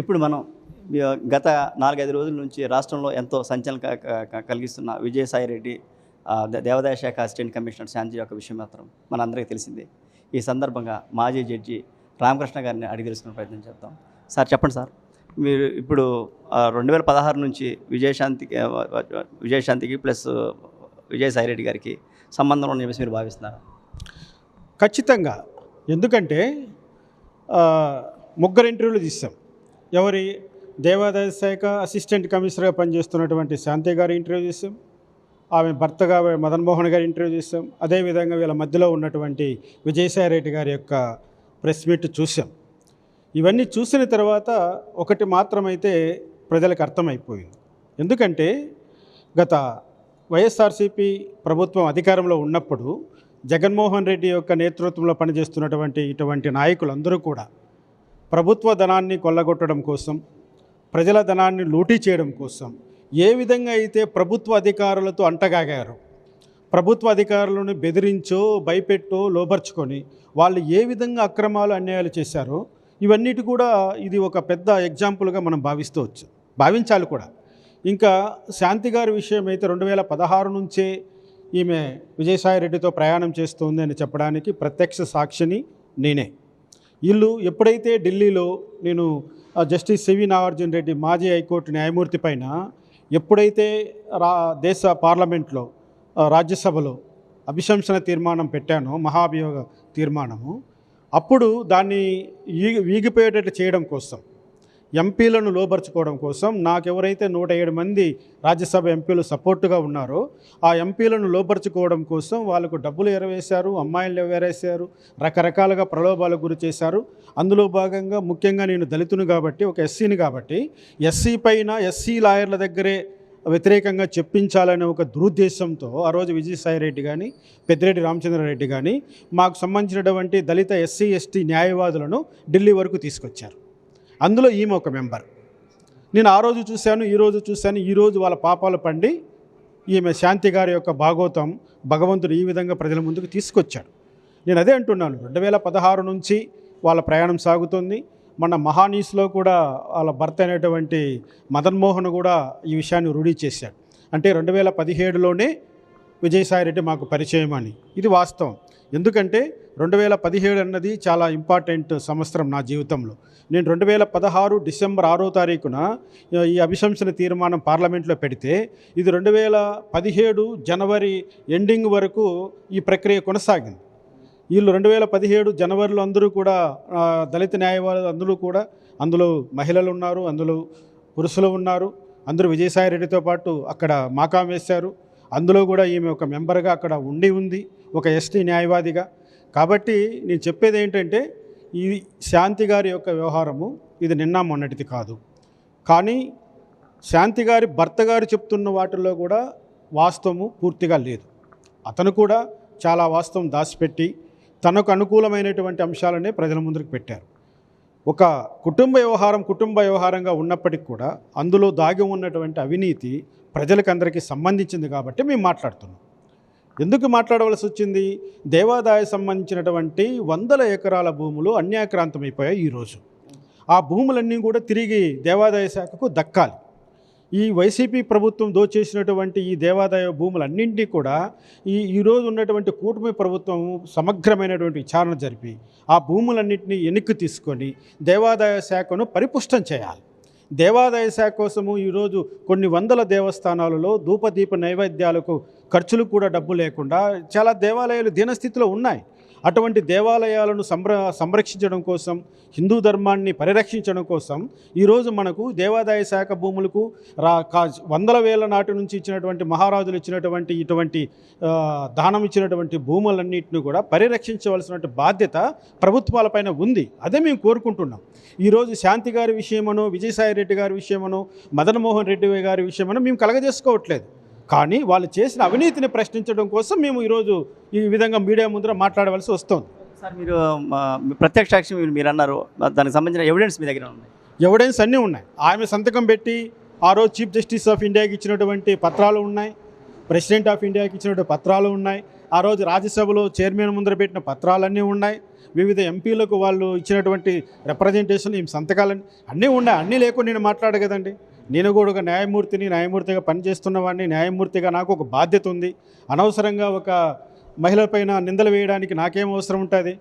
ఇప్పుడు మనం గత 4-5 రోజుల నుంచి రాష్ట్రంలో ఎంతో సంచలనం కలిగిస్తున్న విజయసాయిరెడ్డి దేవాదాయ శాఖ అసిస్టెంట్ కమిషనర్ శాంతి యొక్క విషయం మాత్రం మనందరికీ తెలిసిందే. ఈ సందర్భంగా మాజీ జడ్జి రామకృష్ణ గారిని అడిగి తెలుసుకునే ప్రయత్నం చేద్దాం. సార్ చెప్పండి సార్, మీరు ఇప్పుడు 2016 నుంచి విజయశాంతికి ప్లస్ విజయసాయిరెడ్డి గారికి సంబంధం ఉన్న చెప్పేసి మీరు భావిస్తున్నారా? ఖచ్చితంగా. ఎందుకంటే ముగ్గురు ఇంటర్వ్యూలు తీస్తాం. ఎవరి దేవాదాయ శాఖ అసిస్టెంట్ కమిషనర్గా పనిచేస్తున్నటువంటి శాంతి గారి ఇంటర్వ్యూ చేస్తాం, ఆమె భర్తగా మదన్ మోహన్ గారి ఇంటర్వ్యూ చేస్తాం, అదేవిధంగా వీళ్ళ మధ్యలో ఉన్నటువంటి విజయసాయిరెడ్డి గారి యొక్క ప్రెస్ మీట్ చూసాం. ఇవన్నీ చూసిన తర్వాత ఒకటి మాత్రమైతే ప్రజలకు అర్థమైపోయింది. ఎందుకంటే గత వైఎస్ఆర్సీపీ ప్రభుత్వం అధికారంలో ఉన్నప్పుడు జగన్మోహన్ రెడ్డి యొక్క నేతృత్వంలో పనిచేస్తున్నటువంటి ఇటువంటి నాయకులందరూ కూడా ప్రభుత్వ ధనాన్ని కొల్లగొట్టడం కోసం, ప్రజల ధనాన్ని లూటీ చేయడం కోసం ఏ విధంగా అయితే ప్రభుత్వ అధికారులతో అంటగాగారు, ప్రభుత్వ అధికారులను బెదిరించో భయపెట్టో లోపరుచుకొని వాళ్ళు ఏ విధంగా అక్రమాలు అన్యాయాలు చేశారో ఇవన్నిటి కూడా ఇది ఒక పెద్ద ఎగ్జాంపుల్గా మనం భావించాలి కూడా. ఇంకా శాంతి గారి విషయం అయితే 2016 నుంచే ఈమె విజయసాయిరెడ్డితో ప్రయాణం చేస్తుంది అని చెప్పడానికి ప్రత్యక్ష సాక్షిని నేనే. వీళ్ళు ఎప్పుడైతే ఢిల్లీలో నేను జస్టిస్ సివి నాగార్జున రెడ్డి మాజీ హైకోర్టు న్యాయమూర్తి పైన ఎప్పుడైతే దేశ పార్లమెంట్లో రాజ్యసభలో అభిశంసన తీర్మానం పెట్టానో, మహాభియోగ తీర్మానము, అప్పుడు దాన్ని వీగిపోయేటట్టు చేయడం కోసం, ఎంపీలను లోబర్చుకోవడం కోసం నాకెవరైతే 107 మంది రాజ్యసభ ఎంపీలు సపోర్టుగా ఉన్నారో ఆ ఎంపీలను లోబర్చుకోవడం కోసం వాళ్ళకు డబ్బులు ఎరవేశారు, అమ్మాయిలు ఎరవేశారు, రకరకాలుగా ప్రలోభాలకు గురి చేశారు. అందులో భాగంగా ముఖ్యంగా నేను దళితుని కాబట్టి, ఒక ఎస్సీని కాబట్టి, ఎస్సీ పైన ఎస్సీ లాయర్ల దగ్గరే వ్యతిరేకంగా చెప్పించాలనే ఒక దురుద్దేశంతో ఆ రోజు విజయసాయిరెడ్డి కానీ పెద్దిరెడ్డి రామచంద్రారెడ్డి కానీ మాకు సంబంధించినటువంటి దళిత ఎస్సీ ఎస్టీ న్యాయవాదులను ఢిల్లీ వరకు తీసుకొచ్చారు. అందులో ఈమె ఒక మెంబర్. నేను ఆ రోజు చూశాను, ఈరోజు వాళ్ళ పాపాలు పండి ఈమె శాంతి గారి యొక్క భాగోతం భగవంతుడు ఈ విధంగా ప్రజల ముందుకు తీసుకొచ్చాడు. నేను అదే అంటున్నాను, 2016 నుంచి వాళ్ళ ప్రయాణం సాగుతుంది. మన మహానీస్లో కూడా వాళ్ళ భర్త అయినటువంటి మదన్ మోహన్ కూడా ఈ విషయాన్ని రూఢీ చేశాడు. అంటే 2017లోనే విజయసాయిరెడ్డి మాకు పరిచయం అని. ఇది వాస్తవం. ఎందుకంటే 2017 అన్నది చాలా ఇంపార్టెంట్ సంవత్సరం నా జీవితంలో. నేను 2016 డిసెంబర్ 6వ తారీఖున ఈ అభిశంసన తీర్మానం పార్లమెంట్లో పెడితే ఇది 2017 జనవరి ఎండింగ్ వరకు ఈ ప్రక్రియ కొనసాగింది. వీళ్ళు 2017 జనవరిలో అందరూ కూడా దళిత న్యాయవాదులు అందరూ కూడా, అందులో మహిళలు ఉన్నారు, అందులో పురుషులు ఉన్నారు, అందరూ విజయసాయిరెడ్డితో పాటు అక్కడ మాకాం వేశారు. అందులో కూడా ఈమె ఒక మెంబర్గా అక్కడ ఉంది, ఒక ఎస్టీ న్యాయవాదిగా. కాబట్టి నేను చెప్పేది ఏంటంటే ఈ శాంతి గారి యొక్క వ్యవహారము ఇది నిన్న మొన్నటిది కాదు. కానీ శాంతి గారి భర్త గారు చెప్తున్న వాటిల్లో కూడా వాస్తవము పూర్తిగా లేదు. అతను కూడా చాలా వాస్తవం దాచిపెట్టి తనకు అనుకూలమైనటువంటి అంశాలనే ప్రజల ముందుకు పెట్టారు. ఒక కుటుంబ వ్యవహారంగా ఉన్నప్పటికీ కూడా అందులో దాగి ఉన్నటువంటి అవినీతి ప్రజలకందరికీ సంబంధించింది కాబట్టి మేము మాట్లాడుతున్నాం. ఎందుకు మాట్లాడవలసి వచ్చింది? దేవాదాయ సంబంధించినటువంటి 100 ఎకరాల భూములు అన్యాక్రాంతమైపోయాయి. ఈరోజు ఆ భూములన్నీ కూడా తిరిగి దేవాదాయ శాఖకు దక్కాలి. ఈ వైసీపీ ప్రభుత్వం దోచేసినటువంటి ఈ దేవాదాయ భూములన్నింటినీ కూడా ఈరోజు ఉన్నటువంటి కూటమి ప్రభుత్వం సమగ్రమైనటువంటి విచారణ జరిపి ఆ భూములన్నింటినీ వెనక్కి తీసుకొని దేవాదాయ శాఖను పరిపుష్టం చేయాలి. దేవాదాయ శాఖ కోసము ఈరోజు కొన్ని 100 దేవస్థానాలలో ధూపదీప నైవేద్యాలకు ఖర్చులు కూడా డబ్బు లేకుండా చాలా దేవాలయాలు దీనస్థితిలో ఉన్నాయి. అటువంటి దేవాలయాలను సంరక్షించడం కోసం, హిందూ ధర్మాన్ని పరిరక్షించడం కోసం ఈరోజు మనకు దేవాదాయ శాఖ భూములకు వందల వేల నాటి నుంచి ఇచ్చినటువంటి మహారాజులు ఇచ్చినటువంటి ఇటువంటి దానం ఇచ్చినటువంటి భూములన్నింటినీ కూడా పరిరక్షించవలసినటువంటి బాధ్యత ప్రభుత్వాలపైన ఉంది. అదే మేము కోరుకుంటున్నాం. ఈరోజు శాంతి గారి విషయమనో, విజయసాయిరెడ్డి గారి విషయమనో, మదన్ మోహన్ రెడ్డి గారి విషయమనో మేము కలగజేసుకోవట్లేదు. కానీ వాళ్ళు చేసిన అవినీతిని ప్రశ్నించడం కోసం మేము ఈరోజు ఈ విధంగా మీడియా ముందర మాట్లాడవలసి వస్తుంది. సార్, మీరు ప్రత్యక్ష సాక్షి మీరు అన్నారు, దానికి సంబంధించిన ఎవిడెన్స్ మీ దగ్గర ఉన్నాయి? ఎవిడెన్స్ అన్నీ ఉన్నాయి. ఆమె సంతకం పెట్టి ఆ రోజు చీఫ్ జస్టిస్ ఆఫ్ ఇండియాకి ఇచ్చినటువంటి పత్రాలు ఉన్నాయి, ప్రెసిడెంట్ ఆఫ్ ఇండియాకి ఇచ్చినటువంటి పత్రాలు ఉన్నాయి, ఆ రోజు రాజ్యసభలో చైర్మన్ ముందర పెట్టిన పత్రాలన్నీ ఉన్నాయి, వివిధ ఎంపీలకు వాళ్ళు ఇచ్చినటువంటి రిప్రజెంటేషన్ ఈ సంతకాలన్నీ అన్నీ ఉన్నాయి. అన్నీ లేకుండా నేను మాట్లాడ కదండి. నేను కూడా ఒక న్యాయమూర్తిగా పనిచేస్తున్న వాడిని, న్యాయమూర్తిగా నాకు ఒక బాధ్యత ఉంది. అనవసరంగా ఒక మహిళపైన నిందలు వేయడానికి నాకేం అవసరం ఉంటుంది?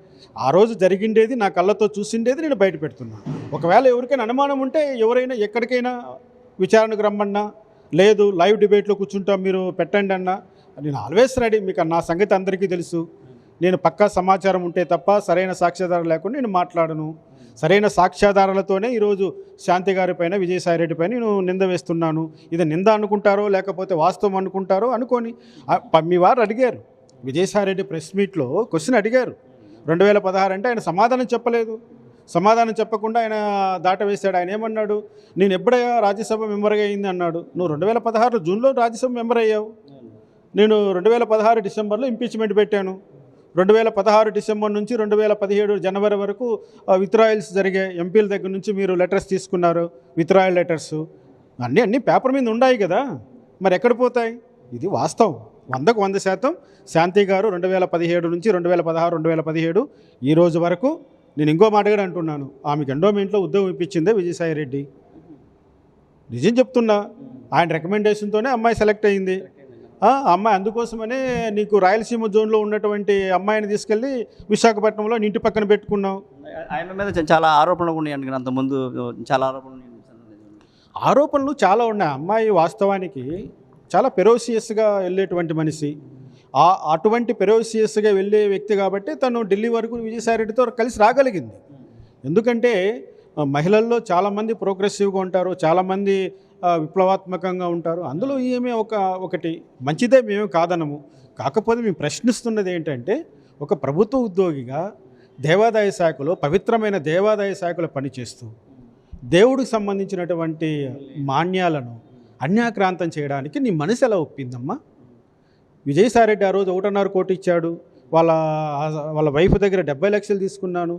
ఆ రోజు జరిగిండేది నా కళ్ళతో చూసిండేది నేను బయట పెడుతున్నాను. ఒకవేళ ఎవరికైనా అనుమానం ఉంటే ఎవరైనా ఎక్కడికైనా విచారణకు రమ్మన్నా, లేదు లైవ్ డిబేట్లో కూర్చుంటాం మీరు పెట్టండి అన్నా, నేను ఆల్వేస్ రెడీ. మీకు నా సంగతి అందరికీ తెలుసు. నేను పక్కా సమాచారం ఉంటే తప్ప సరైన సాక్ష్యాధారం లేకుండా నేను మాట్లాడను. సరైన సాక్ష్యాధారాలతోనే ఈరోజు శాంతి గారి పైన, విజయసాయిరెడ్డి పైన నేను నింద వేస్తున్నాను. ఇది నింద అనుకుంటారో లేకపోతే వాస్తవం అనుకుంటారో అనుకొని మీ వారు అడిగారు. విజయసాయిరెడ్డి ప్రెస్ మీట్లో క్వశ్చన్ అడిగారు 2016 అంటే ఆయన సమాధానం చెప్పలేదు. సమాధానం చెప్పకుండా ఆయన దాటవేశాడు. ఆయన ఏమన్నాడు? నేను ఎప్పుడయ్యా రాజ్యసభ మెంబర్గా అయింది అన్నాడు. నువ్వు 2016 జూన్లో రాజ్యసభ మెంబర్ అయ్యావు. నేను 2016 డిసెంబర్లో ఇంపీచ్మెంట్ పెట్టాను. 2016 డిసెంబర్ నుంచి 2017 జనవరి వరకు విత్డ్రాయల్స్ జరిగాయి. ఎంపీల దగ్గర నుంచి మీరు లెటర్స్ తీసుకున్నారు, విత్డ్రాయల్ లెటర్స్ అన్నీ పేపర్ మీద ఉన్నాయి కదా, మరి ఎక్కడ పోతాయి? ఇది వాస్తవం 100% శాంతి గారు 2017 నుంచి 2016, 2017 ఈ రోజు వరకు నేను ఇంకో మాట కూడా అంటున్నాను, ఆమెకు ఎండోమెంట్లో ఉద్యోగం ఇప్పించిందే విజయసాయిరెడ్డి. నిజం చెప్తున్నా, ఆయన రికమెండేషన్తోనే అమ్మాయి సెలెక్ట్ అయింది. అమ్మాయి అందుకోసమనే నీకు రాయలసీమ జోన్లో ఉన్నటువంటి అమ్మాయిని తీసుకెళ్ళి విశాఖపట్నంలో ఇంటి పక్కన పెట్టుకున్నావు. ఆయన మీద చాలా ఆరోపణలు ఉన్నాయండి. అంతకుముందు చాలా ఆరోపణలు చాలా ఉన్నాయి. అమ్మాయి వాస్తవానికి చాలా పెరోసియస్గా వెళ్ళేటువంటి మనిషి. అటువంటి పెరోసియస్గా వెళ్ళే వ్యక్తి కాబట్టి తను ఢిల్లీ వరకు విజయసాయిరెడ్డితో కలిసి రాగలిగింది. ఎందుకంటే మహిళల్లో చాలామంది ప్రోగ్రెసివ్గా ఉంటారు, చాలామంది విప్లవాత్మకంగా ఉంటారు. అందులో ఈమె ఒకటి మంచిదే, మేము కాదనము. కాకపోతే మేము ప్రశ్నిస్తున్నది ఏంటంటే, ఒక ప్రభుత్వ ఉద్యోగిగా దేవాదాయ శాఖలో, పవిత్రమైన దేవాదాయ శాఖలో పనిచేస్తూ దేవుడికి సంబంధించినటువంటి మాన్యాలను అన్యాక్రాంతం చేయడానికి నీ మనసు ఎలా ఒప్పిందమ్మా? విజయసాయిరెడ్డి ఆ రోజు 1.5 కోటి ఇచ్చాడు. వాళ్ళ వైఫ్ దగ్గర 70 లక్షలు తీసుకున్నాను,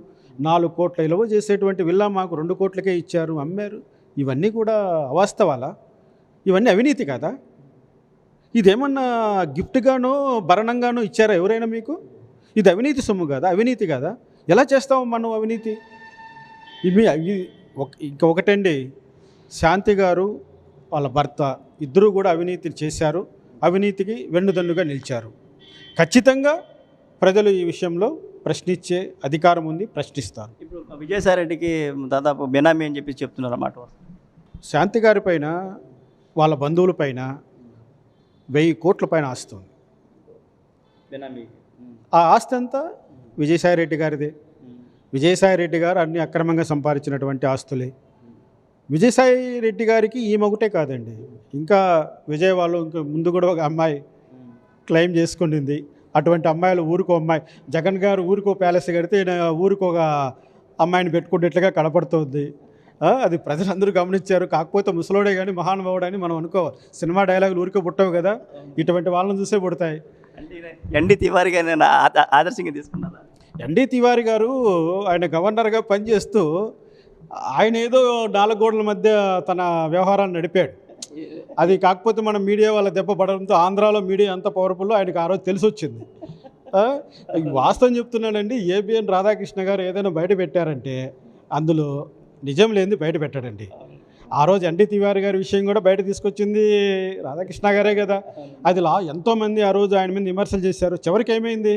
4 కోట్ల విలువ చేసేటువంటి విల్లా మాకు 2 కోట్లకే ఇచ్చారు, అమ్మారు. ఇవన్నీ కూడా అవాస్తవాలా? ఇవన్నీ అవినీతి కదా? ఇదేమన్నా గిఫ్ట్గానో భరణంగానో ఇచ్చారా ఎవరైనా మీకు? ఇది అవినీతి సొమ్ము కదా, అవినీతి కదా? ఎలా చేస్తాము మనం అవినీతి? ఇంకొకటండి, శాంతి గారు వాళ్ళ భర్త ఇద్దరూ కూడా అవినీతి చేశారు, అవినీతికి వెన్నుదన్నుగా నిలిచారు. ఖచ్చితంగా ప్రజలు ఈ విషయంలో ప్రశ్నించే అధికారం ఉంది, ప్రశ్నిస్తారు. ఇప్పుడు విజయసాయిరెడ్డికి దాదాపు బెనామీ అని చెప్పి చెప్తున్నారు అన్నమాట. శాంతి గారి పైన, వాళ్ళ బంధువుల పైన 1000 కోట్ల పైన ఆస్తి ఉంది. ఆ ఆస్తి అంతా విజయసాయిరెడ్డి గారిదే. విజయసాయిరెడ్డి గారు అన్ని అక్రమంగా సంపాదించినటువంటి ఆస్తులే. విజయసాయిరెడ్డి గారికి ఈ ఒకటే కాదండి, ఇంకా విజయవాడలో ఇంకా ముందు కూడా ఒక అమ్మాయి క్లెయిమ్ చేసుకుంటుంది. అటువంటి అమ్మాయిలు ఊరికో అమ్మాయి, జగన్ గారు ఊరికో ప్యాలెస్ కడితే ఊరికో ఒక అమ్మాయిని పెట్టుకునేట్లుగా కనపడుతుంది. అది ప్రజలందరూ గమనించారు. కాకపోతే ముసలోడే కానీ మహానుభావుడని మనం అనుకోవాలి. సినిమా డైలాగులు ఊరికే పుట్టవు కదా, ఇటువంటి వాళ్ళని చూసే పుడతాయి. ఎన్డీ తివారీ గారు ఆదర్శంగా తీసుకున్నారా? ఎన్డీ తివారీ గారు ఆయన గవర్నర్గా పనిచేస్తూ ఆయన ఏదో 4 గోడల మధ్య తన వ్యవహారాన్ని నడిపాడు. అది కాకపోతే మనం మీడియా వాళ్ళ దెబ్బ పడడంతో ఆంధ్రాలో మీడియా ఎంత పవర్ఫుల్లో ఆయనకు ఆ రోజు తెలిసి వచ్చింది. వాస్తవం చెప్తున్నాడండి, ఏబిఎన్ రాధాకృష్ణ గారు ఏదైనా బయట పెట్టారంటే అందులో నిజం లేనిది బయట పెట్టాడండి. ఆ రోజు ఎన్డీ తివారీ గారి విషయం కూడా బయట తీసుకొచ్చింది రాధాకృష్ణ గారే కదా. అది ఎంతోమంది ఆ రోజు ఆయన మీద విమర్శలు చేశారు. చివరికి ఏమైంది?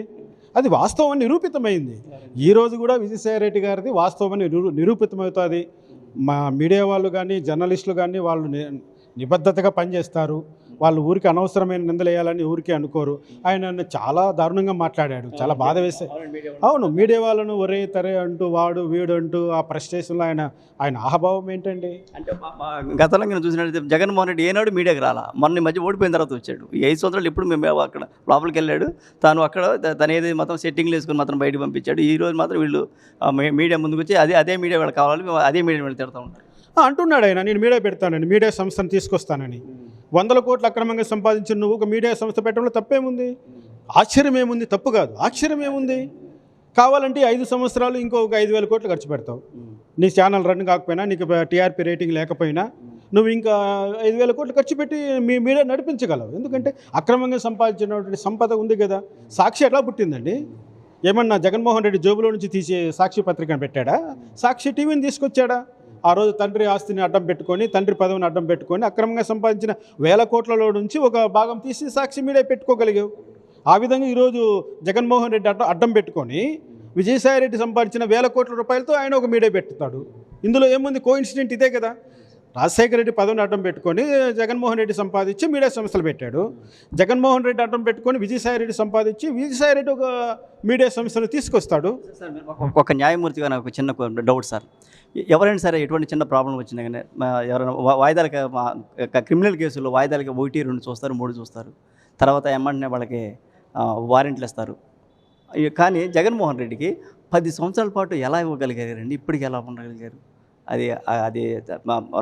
అది వాస్తవం అని నిరూపితమైంది. ఈరోజు కూడా విజయసాయిరెడ్డి గారిది వాస్తవం అని నిరూపితమవుతుంది. మా మీడియా వాళ్ళు కానీ, జర్నలిస్టులు కానీ వాళ్ళు నిబద్ధతగా పనిచేస్తారు. వాళ్ళు ఊరికి అనవసరమైన నిందలు వేయాలని ఊరికే అనుకోరు. ఆయన చాలా దారుణంగా మాట్లాడాడు, చాలా బాధ వేసే. అవును, మీడియా వాళ్ళను ఒరే తరే అంటూ, వాడు వీడు అంటూ ఆ ఫ్రస్ట్రేషన్లో ఆయన ఆహభావం ఏంటండి? అంటే గతంలో నేను చూసినట్టు జగన్మోహన్ రెడ్డి ఏనాడు మీడియాకి రాలా, మొన్న మధ్య ఓడిపోయిన తర్వాత వచ్చాడు. ఈ 5 సంవత్సరాలు ఎప్పుడు మేము అక్కడ లోపలికి వెళ్ళాడు. తాను అక్కడ తను ఏది మొత్తం సెట్టింగ్లు వేసుకుని మాత్రం బయటకు పంపించాడు. ఈ రోజు మాత్రం వీళ్ళు మీడియా ముందుకు వచ్చి అదే మీడియా వాళ్ళకి కావాలి, అదే మీడియా వీళ్ళు తిడతా ఉంటారు అంటున్నాడు ఆయన. నేను మీడియా పెడతానని, మీడియా సంస్థను తీసుకొస్తానని. 100 కోట్లు అక్రమంగా సంపాదించిన నువ్వు ఒక మీడియా సంస్థ పెట్టడంలో తప్పేముంది? ఆశ్చర్యం ఏముంది? తప్పు కాదు, ఆశ్చర్యం ఏముంది? కావాలంటే 5 సంవత్సరాలు ఇంకొక 5,000 కోట్లు ఖర్చు పెడతావు. నీ ఛానల్ రన్ కాకపోయినా, నీకు టీఆర్పీ రేటింగ్ లేకపోయినా, నువ్వు ఇంకా 5,000 కోట్లు ఖర్చు పెట్టి మీ మీడియా నడిపించగలవు. ఎందుకంటే అక్రమంగా సంపాదించినటువంటి సంపద ఉంది కదా. సాక్షి ఎట్లా పుట్టిందండి? ఏమన్నా జగన్మోహన్ రెడ్డి జోబులో నుంచి తీసి సాక్షి పత్రికను పెట్టాడా? సాక్షి టీవీని తీసుకొచ్చాడా? ఆ రోజు తండ్రి ఆస్తిని అడ్డం పెట్టుకొని, తండ్రి పదవిని అడ్డం పెట్టుకొని అక్రమంగా సంపాదించిన 1,000 కోట్లలో నుంచి ఒక భాగం తీసి సాక్షి మీడియా పెట్టుకోగలిగావు. ఆ విధంగా ఈరోజు జగన్మోహన్ రెడ్డి అడ్డం పెట్టుకొని విజయసాయి రెడ్డి సంపాదించిన 1,000 కోట్ల రూపాయలతో ఆయన ఒక మీడియా పెట్టుతాడు. ఇందులో ఏముంది? కోఇన్సిడెంట్ ఇదే కదా. రాజశేఖర రెడ్డి పదవిని అడ్డం పెట్టుకొని జగన్మోహన్ రెడ్డి సంపాదించి మీడియా సంస్థలు పెట్టాడు. జగన్మోహన్ రెడ్డి అడ్డం పెట్టుకొని విజయసాయి రెడ్డి సంపాదించి విజయసాయి రెడ్డి ఒక మీడియా సంస్థను తీసుకొస్తాడు. ఒక న్యాయమూర్తిగా నాకు చిన్న డౌట్ సార్. ఎవరైనా సరే ఎటువంటి చిన్న ప్రాబ్లం వచ్చినా కానీ ఎవరైనా వాయిదాలకి క్రిమినల్ కేసుల్లో వాయిదాలకి 1, 2 చూస్తారు, 3 చూస్తారు. తర్వాత ఏమంటే వాళ్ళకి వారెంట్లు ఇస్తారు. కానీ జగన్మోహన్ రెడ్డికి 10 సంవత్సరాల పాటు ఎలా ఇవ్వగలిగారండి? ఇప్పటికి ఎలా ఉండగలిగారు? అది అది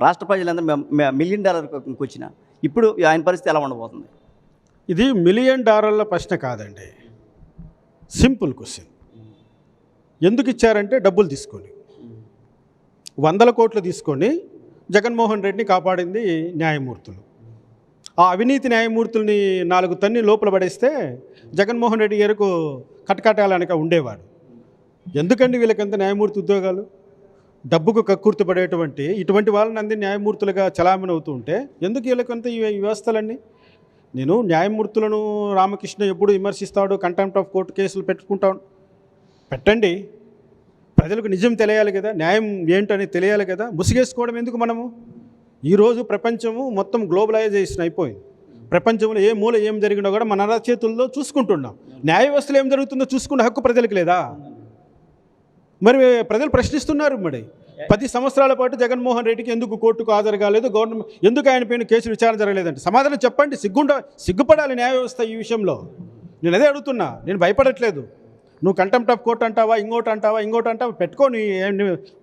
రాష్ట్ర ప్రజలందరూ $1 మిలియన్ వచ్చిన ఇప్పుడు ఆయన పరిస్థితి ఎలా ఉండబోతుంది? ఇది $1 మిలియన్ ప్రశ్న కాదండి. Simple question. ఎందుకు ఇచ్చారంటే డబ్బులు తీసుకొని 100 కోట్లు తీసుకొని జగన్మోహన్ రెడ్డిని కాపాడింది న్యాయమూర్తులు. ఆ అవినీతి న్యాయమూర్తుల్ని 4 తన్ని లోపల పడేస్తే జగన్మోహన్ రెడ్డి ఎరుకు కటకటాలనక ఉండేవాడు. ఎందుకండి వీళ్ళకంత న్యాయమూర్తి ఉద్యోగాలు? డబ్బుకు కక్కుర్తి పడేటువంటి ఇటువంటి వాళ్ళని అందరి న్యాయమూర్తులుగా చలామణి అవుతూ ఉంటే ఎందుకు వీళ్ళకంత ఈ వ్యవస్థలన్నీ? నేను న్యాయమూర్తులను రామకృష్ణ ఎప్పుడు విమర్శిస్తాడు, కంటెంప్ట్ ఆఫ్ కోర్టు కేసులు పెట్టుకుంటాను. పెట్టండి, ప్రజలకు నిజం తెలియాలి కదా, న్యాయం ఏంటని తెలియాలి కదా. ముసిగేసుకోవడం ఎందుకు? మనము ఈరోజు ప్రపంచము మొత్తం గ్లోబలైజేషన్ అయిపోయింది. ప్రపంచంలో ఏ మూల ఏం జరిగినా కూడా మన చేతుల్లో చూసుకుంటున్నాం. న్యాయ వ్యవస్థలో ఏం జరుగుతుందో చూసుకునే హక్కు ప్రజలకు లేదా? మరి ప్రజలు ప్రశ్నిస్తున్నారు. మరి 10 సంవత్సరాల పాటు జగన్మోహన్ రెడ్డికి ఎందుకు కోర్టుకు హాజరు కాలేదు, గవర్నమెంట్ ఎందుకు ఆయన పైన కేసులు విచారణ జరగలేదంటే సమాధానం చెప్పండి. సిగ్గుపడాలి న్యాయ వ్యవస్థ ఈ విషయంలో. నేను అదే అడుగుతున్నా, నేను భయపడట్లేదు. నువ్వు కంటెంప్ట్ ఆఫ్ కోర్ట్ అంటావా, ఇంకోటి అంటావా, పెట్టుకో, నీ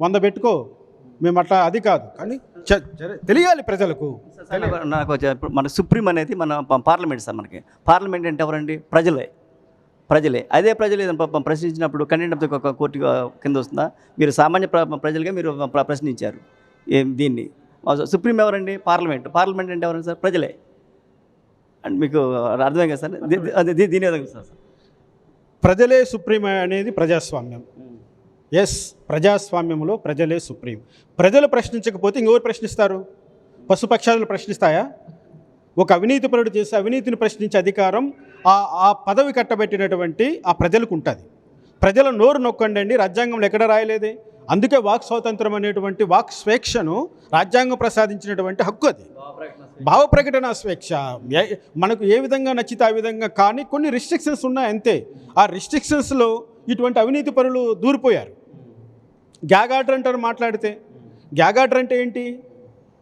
100 పెట్టుకో, మేము అట్లా అది కాదు. కానీ తెలియాలి ప్రజలకు. నాకు మన సుప్రీం అనేది మన పార్లమెంట్ సార్. మనకి పార్లమెంట్ అంటే ఎవరండి? ప్రజలే. అదే ప్రజలు ఏదైనా ప్రశ్నించినప్పుడు కంటెంప్ట్ ఆఫ్ కోర్టు కింద వస్తుందా? మీరు సామాన్య ప్రజలుగా మీరు ప్రశ్నించారు దీన్ని. సుప్రీం ఎవరండి? పార్లమెంట్ అంటే ఎవరండి సార్? ప్రజలే. అండ్ మీకు అర్థమే కదా సార్? దీని విధంగా సార్ ప్రజలే సుప్రీం అనేది ప్రజాస్వామ్యం. ఎస్, ప్రజాస్వామ్యంలో ప్రజలే సుప్రీం. ప్రజలు ప్రశ్నించకపోతే ఇంకెవరు ప్రశ్నిస్తారు? పశుపక్షాలు ప్రశ్నిస్తాయా? ఒక అవినీతిపరుడు చేసే అవినీతిని ప్రశ్నించే అధికారం ఆ పదవి కట్టబెట్టినటువంటి ఆ ప్రజలకు ఉంటుంది. ప్రజల నోరు నొక్కండి అండి, రాజ్యాంగంలో ఎక్కడ రాయలేదే. అందుకే వాక్ స్వాతంత్రం అనేటువంటి వాక్ స్వేచ్ఛను రాజ్యాంగం ప్రసాదించినటువంటి హక్కు అది. భావ ప్రకటన స్వేచ్ఛ మనకు ఏ విధంగా నచ్చితే ఆ విధంగా, కానీ కొన్ని రిస్ట్రిక్షన్స్ ఉన్నాయి అంతే. ఆ రిస్ట్రిక్షన్స్లో ఇటువంటి అవినీతి పరులు దూరిపోయారు. గ్యాగ్ ఆర్డర్ అంటారు మాట్లాడితే. గ్యాగ్ ఆర్డర్ అంటే ఏంటి?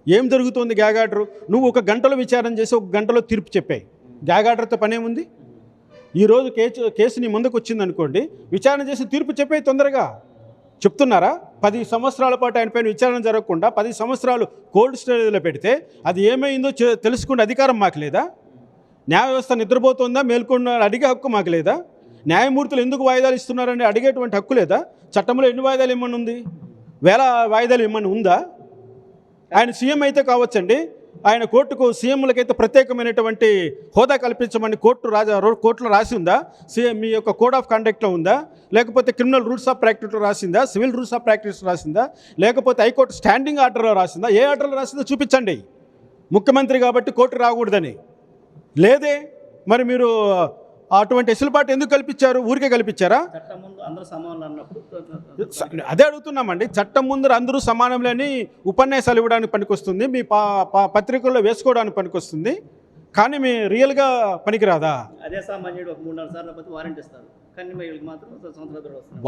ఏం జరుగుతుంది గ్యాగ్ ఆర్డర్? నువ్వు 1 గంటలో విచారణ చేసి 1 గంటలో తీర్పు చెప్పాయి. గ్యాగ్ ఆర్డర్తో పనేముంది? ఈరోజు కేసు నీ ముందుకు వచ్చిందనుకోండి, విచారణ చేసి తీర్పు చెప్పేది తొందరగా. చెప్తున్నారా? 10 సంవత్సరాల పాటు ఆయన పైన విచారణ జరగకుండా 10 సంవత్సరాలు కోల్డ్ స్టోరేజ్లో పెడితే అది ఏమైందో తెలుసుకునే అధికారం మాకు లేదా? న్యాయ వ్యవస్థ నిద్రపోతుందా, మేల్కొన్న అడిగే హక్కు మాకు లేదా? న్యాయమూర్తులు ఎందుకు వాయిదాలు ఇస్తున్నారని అడిగేటువంటి హక్కు లేదా? చట్టంలో ఎన్ని వాయిదాలు ఇమ్మని ఉంది? 1000 వాయిదాలు ఇమ్మని ఉందా? ఆయన సీఎం అయితే కావచ్చండి, ఆయన కోర్టుకు సీఎంలకైతే ప్రత్యేకమైనటువంటి హోదా కల్పించమని కోర్టులో రాసి ఉందా? సీఎం మీ యొక్క కోడ్ ఆఫ్ కండక్ట్లో ఉందా? లేకపోతే క్రిమినల్ రూల్స్ ఆఫ్ ప్రాక్టీస్లో రాసిందా? సివిల్ రూల్స్ ఆఫ్ ప్రాక్టీస్ రాసిందా? లేకపోతే హైకోర్టు స్టాండింగ్ ఆర్డర్లో రాసిందా? ఏ ఆర్డర్లో రాసిందో చూపించండి. ముఖ్యమంత్రి కాబట్టి కోర్టు రాకూడదని లేదే. మరి మీరు అటువంటి ఎసులుబాటు ఎందుకు కల్పించారు? ఊరికే కల్పించారా? అదే అడుగుతున్నామండి. చట్టం ముందర అందరూ సమానంలేని ఉపన్యాసాలు ఇవ్వడానికి పనికొస్తుంది, మీ పత్రికల్లో వేసుకోవడానికి పనికొస్తుంది, కానీ మీ రియల్గా పనికిరాదా? అదే సామాన్యుడు ఒక 3-4 సార్లు వారెంట్ ఇస్తారు, కానీ వీళ్ళకి మాత్రం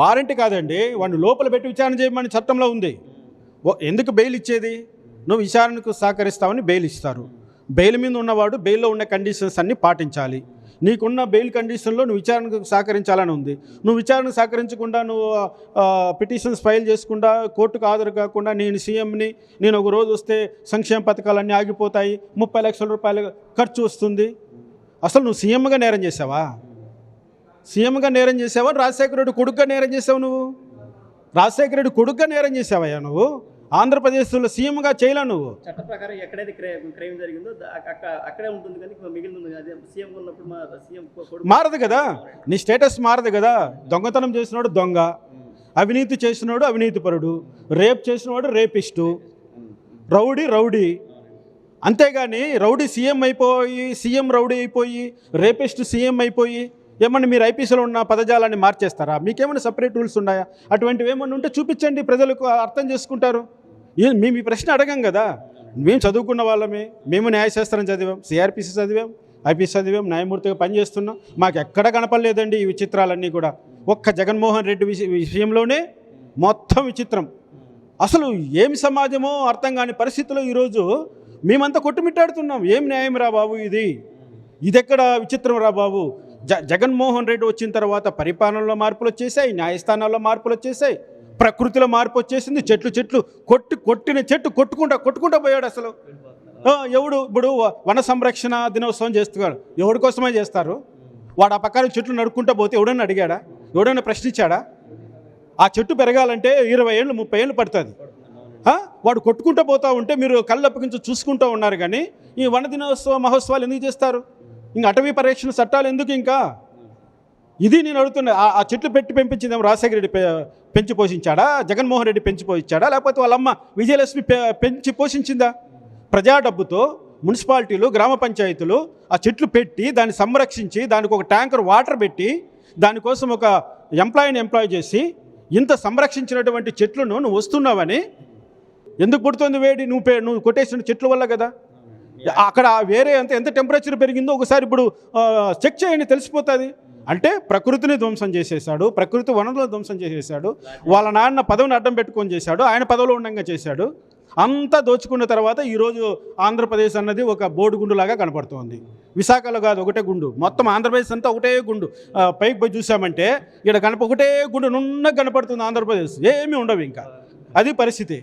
వారెంట్ కాదండి, వాడిని లోపల పెట్టి విచారణ చేయమని చట్టంలో ఉంది. ఎందుకు బెయిల్ ఇచ్చేది? నువ్వు విచారణకు సహకరిస్తావని బెయిల్ ఇస్తారు. బెయిల్ మీద ఉన్నవాడు బెయిల్లో ఉన్న కండిషన్స్ అన్నీ పాటించాలి. నీకున్న బెయిల్ కండిషన్లో నువ్వు విచారణకు సహకరించాలని ఉంది. నువ్వు విచారణకు సహకరించకుండా, నువ్వు పిటిషన్స్ ఫైల్ చేసుకుండా, కోర్టుకు హాజరు కాకుండా, నేను సీఎంని, నేను ఒక రోజు వస్తే సంక్షేమ పథకాలన్నీ ఆగిపోతాయి, 30 లక్షల రూపాయలు ఖర్చు వస్తుంది. అసలు నువ్వు సీఎంగా నేరం చేసావా? రాజశేఖర రెడ్డి కొడుకుగా నేరం చేసావు? నువ్వు రాజశేఖర రెడ్డి కొడుకుగా నేరం చేసావయ్యా నువ్వు? ఆంధ్రప్రదేశ్లో సీఎంగా చేయలే నువ్వు. చట్ట ప్రకారం ఎక్కడైతే క్రైమ్ జరిగిందో అక్కడే ఉంటుంది, కానీ మిగిలింది అదే సీఎం ఉన్నప్పుడు మా సీఎం మారదు కదా, నీ స్టేటస్ మారదు కదా. దొంగతనం చేసినోడు దొంగ, అవినీతి చేసినోడు అవినీతిపరుడు, రేప్ చేసినవాడు రేపిస్టు, రౌడీ. అంతేగాని రౌడీ సీఎం రౌడీ అయిపోయి రేపిస్ట్ సీఎం అయిపోయి ఏమన్నా మీరు ఐపీసీలో ఉన్న పదజాలాన్ని మార్చేస్తారా? మీకేమైనా సపరేట్ రూల్స్ ఉన్నాయా? అటువంటివి ఏమన్నా ఉంటే చూపించండి, ప్రజలకు అర్థం చేసుకుంటారు. మేము ఈ ప్రశ్న అడగం కదా. మేము చదువుకున్న వాళ్ళమే, మేము న్యాయశాస్త్రం చదివాం, సిఆర్పిసి చదివాం, ఐపీసీ చదివాం, న్యాయమూర్తిగా పనిచేస్తున్నాం. మాకు ఎక్కడ కనపడలేదండి ఈ విచిత్రాలన్నీ కూడా. ఒక్క జగన్మోహన్ రెడ్డి విషయంలోనే మొత్తం విచిత్రం. అసలు ఏమి సమాజమో అర్థం కాని పరిస్థితిలో ఈరోజు మేమంతా కొట్టుమిట్టాడుతున్నాం. ఏం న్యాయం రా బాబు ఇదెక్కడ విచిత్రం రా బాబు. జగన్మోహన్ రెడ్డి వచ్చిన తర్వాత పరిపాలనలో మార్పులు వచ్చేసాయి, న్యాయస్థానాల్లో మార్పులు వచ్చేసాయి, ప్రకృతిలో మార్పు వచ్చేసింది. చెట్లు కొట్టిన చెట్టు కొట్టుకుంటా పోయాడు. అసలు ఎవడు ఇప్పుడు వన సంరక్షణ దినోత్సవం చేస్తున్నారు, ఎవడి కోసమే చేస్తారు? వాడు ఆ పక్కన చెట్లు నడుక్కుంటూ పోతే ఎవడన్నా అడిగాడా? ఎవడన్నా ప్రశ్నించాడా? ఆ చెట్టు పెరగాలంటే 20 ఏళ్ళు 30 ఏళ్ళు పడుతుంది. వాడు కొట్టుకుంటూ పోతూ ఉంటే మీరు కళ్ళప్పగించి చూసుకుంటూ ఉన్నారు. కానీ ఈ వన దినోత్సవ మహోత్సవాలు ఎందుకు చేస్తారు? ఇంకా అటవీ పరిరక్షణ చట్టాలు ఎందుకు? ఇంకా ఇది నేను అడుగుతున్నా. ఆ చెట్లు పెంపించిందేమో రాజశేఖర రెడ్డి పెంచి పోషించాడా? జగన్మోహన్ రెడ్డి పెంచి పోషించాడా? లేకపోతే వాళ్ళమ్మ విజయలక్ష్మి పెంచి పోషించిందా? ప్రజా డబ్బుతో మున్సిపాలిటీలు, గ్రామ పంచాయతీలు ఆ చెట్లు పెట్టి దాన్ని సంరక్షించి దానికి ఒక ట్యాంకర్ వాటర్ పెట్టి దానికోసం ఒక ఎంప్లాయ్ చేసి ఇంత సంరక్షించినటువంటి చెట్లను నువ్వు వస్తున్నావని ఎందుకు పుడుతుంది వేడి? నువ్వు కొట్టేసిన చెట్ల వల్ల కదా. అక్కడ వేరే ఎంత టెంపరేచర్ పెరిగిందో ఒకసారి ఇప్పుడు చెక్ చేయండి, తెలిసిపోతుంది. అంటే ప్రకృతిని ధ్వంసం చేసేసాడు, ప్రకృతి వనరులను ధ్వంసం చేసేసాడు, వాళ్ళ నాన్న పదవిని అడ్డం పెట్టుకొని చేశాడు, ఆయన పదవిలో ఉండగా చేశాడు. అంతా దోచుకున్న తర్వాత ఈరోజు ఆంధ్రప్రదేశ్ అన్నది ఒక బోడిగుండులాగా కనపడుతోంది. విశాఖలో కాదు, ఒకటే గుండు, మొత్తం ఆంధ్రప్రదేశ్ అంతా ఒకటే గుండు. పైకి పోయి చూసామంటే ఇక్కడ ఒకటే గుండు నున్న కనపడుతుంది ఆంధ్రప్రదేశ్. ఏమీ ఉండవు ఇంకా, అది పరిస్థితి.